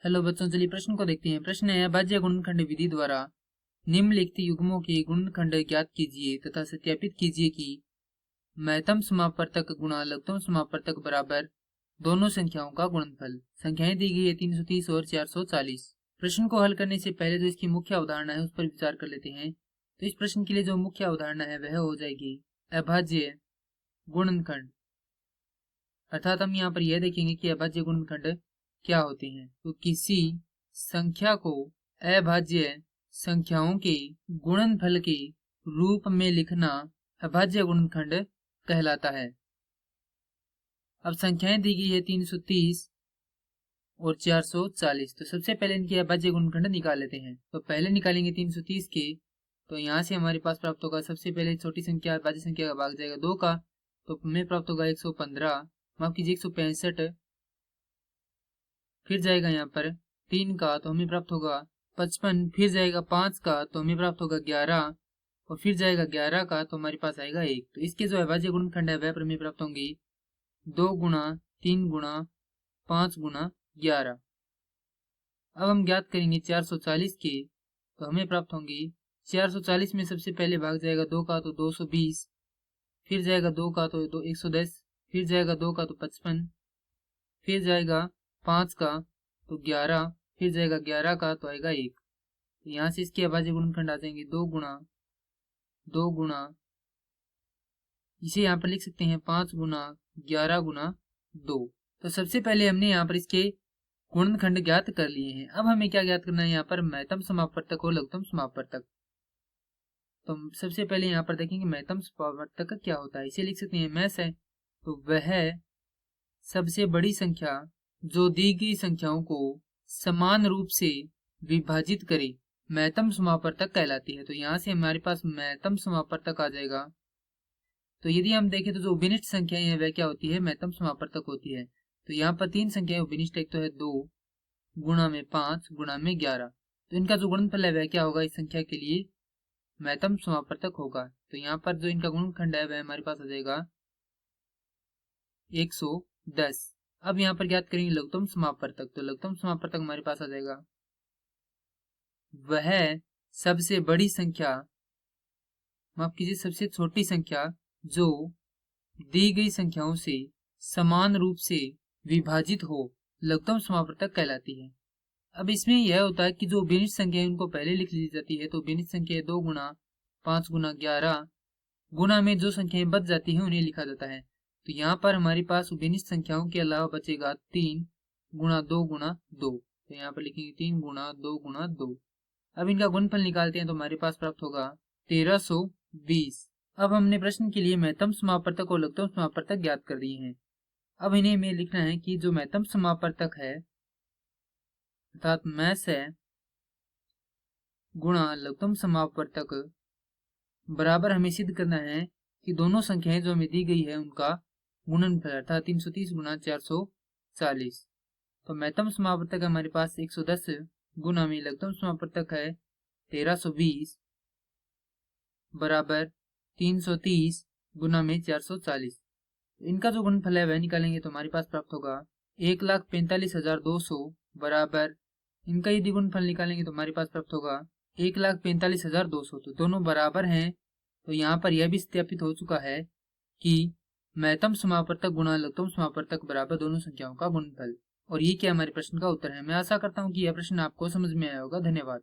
Hello बच्चों, चलिए प्रश्न को देखते हैं। प्रश्न है, अभाज्य गुणनखंड विधि द्वारा निम्नलिखित युग्मों के गुणनखंड ज्ञात कीजिए तथा सत्यापित कीजिए कि महत्तम समापवर्तक गुणा लघुत्तम समापवर्तक बराबर दोनों संख्याओं का गुणनफल। संख्याएं दी गई है 330 और 440। प्रश्न को हल करने से पहले जो इसकी मुख्य अवधारणा है उस पर विचार कर लेते हैं। तो इस प्रश्न के लिए जो मुख्य अवधारणा है वह हो जाएगी अभाज्य गुणनखंड। अर्थात हम यहाँ पर यह देखेंगे कि अभाज्य गुणनखंड क्या होते हैं। तो किसी संख्या को अभाज्य संख्याओं के गुणनफल के रूप में लिखना अभाज्य गुणनखंड कहलाता है। अब संख्याएं दी गई है 330 और 440। तो सबसे पहले इनके अभाज्य गुणनखंड निकाल लेते हैं। तो पहले निकालेंगे 330 के, तो यहाँ से हमारे पास प्राप्त होगा, सबसे पहले छोटी संख्या अभाज्य संख्या का भाग जाएगा 2 का, तो हमें प्राप्त होगा 115, माफ कीजिए 165। फिर जाएगा यहाँ पर 3 का, तो हमें प्राप्त होगा 55। फिर जाएगा 5 का, तो हमें प्राप्त होगा 11, और फिर जाएगा 11 का, तो हमारे पास आएगा 1। तो इसके जो अभाज्य गुणनखंड है वह पर हमें प्राप्त होंगे 2 गुणा 3 गुणा 5 गुणा 11। अब हम ज्ञात करेंगे 440 के, तो हमें प्राप्त होंगे 440 में सबसे पहले भाग जाएगा 2 का, तो 220। फिर जाएगा 2 का, तो 110। फिर जाएगा 2 का, तो 55। फिर जाएगा 5 का, तो 11। फिर जाएगा 11 का, तो आएगा 1। तो यहाँ से इसके अभाज्य गुणनखंड आ जाएंगे 2 गुणा, इसे यहाँ पर लिख सकते हैं 5 गुणा 11 गुणा 2। तो सबसे पहले हमने यहाँ पर इसके गुणनखंड ज्ञात कर लिए हैं। अब हमें क्या ज्ञात करना है, यहाँ पर महत्तम समापवर्तक और लघुत्तम समापवर्तक। तो सबसे पहले यहाँ पर देखेंगे महत्तम समापवर्तक क्या होता है। इसे लिख सकते हैं मैस है, तो वह सबसे बड़ी संख्या जो दी गई संख्याओं को समान रूप से विभाजित करे महत्तम समापवर्तक कहलाती है। तो यहाँ से हमारे पास महत्तम समापवर्तक आ जाएगा। तो यदि हम देखें तो जो विनिष्ट संख्याएं हैं वह क्या होती है, महत्तम समापवर्तक होती है। तो यहाँ पर 3 संख्याएं विनिष्ट, एक तो है 2 गुणा में 5 गुणा में 11। तो इनका जो गुणनफल है वह क्या होगा, इस संख्या के लिए महत्तम समापवर्तक होगा। तो यहाँ पर जो इनका गुणनखंड है वह हमारे पास आ जाएगा 110। अब यहाँ पर ज्ञात करेंगे लघुत्तम समापवर्तक। तो लघुत्तम समापवर्तक हमारे पास आ जाएगा वह सबसे बड़ी संख्या, माफ कीजिए सबसे छोटी संख्या जो दी गई संख्याओं से समान रूप से विभाजित हो लघुत्तम समापवर्तक कहलाती है। अब इसमें यह होता है कि जो विनिष्ट संख्या है उनको पहले लिख ली जाती है। तो विनिष्ट संख्या 2 गुणा 5 गुणा 11 गुणा में जो संख्याएं बच जाती हैं उन्हें लिखा जाता है। तो यहाँ पर हमारे पास विनिष्ट संख्याओं के अलावा बचेगा 3 गुणा 2 गुणा 2। तो यहाँ पर लिखेंगे 3 गुणा 2 गुणा 2। अब इनका गुणनफल निकालते हैं तो हमारे पास प्राप्त होगा 1320। अब हमने प्रश्न के लिए महत्तम समापवर्तक और लघुत्तम समापवर्तक ज्ञात कर दिए हैं। अब इन्हें हमें लिखना है कि जो महत्तम समापवर्तक है अर्थात मैस है गुणा लघुत्तम समापवर्तक बराबर हमें सिद्ध करना है कि दोनों संख्याएं जो हमें दी गई है उनका गुणनफल अर्थात 330 गुणा 440। तो महत्तम समापवर्तक हमारे पास 110 गुणा में लघुत्तम समापवर्तक है 1320 बराबर 330 गुणा में 440। इनका जो गुणनफल है वह निकालेंगे तो हमारे पास प्राप्त होगा 1,45,200 बराबर, इनका यदि गुणनफल निकालेंगे तो हमारे पास प्राप्त होगा 1,45,200। तो दोनों बराबर हैं। तो यहाँ पर यह भी सत्यापित हो चुका है कि महत्तम समापवर्तक गुणा लघुत्तम समापवर्तक बराबर दोनों संख्याओं का गुणनफल। और ये क्या हमारे प्रश्न का उत्तर है। मैं आशा करता हूँ कि यह प्रश्न आपको समझ में आया होगा। धन्यवाद।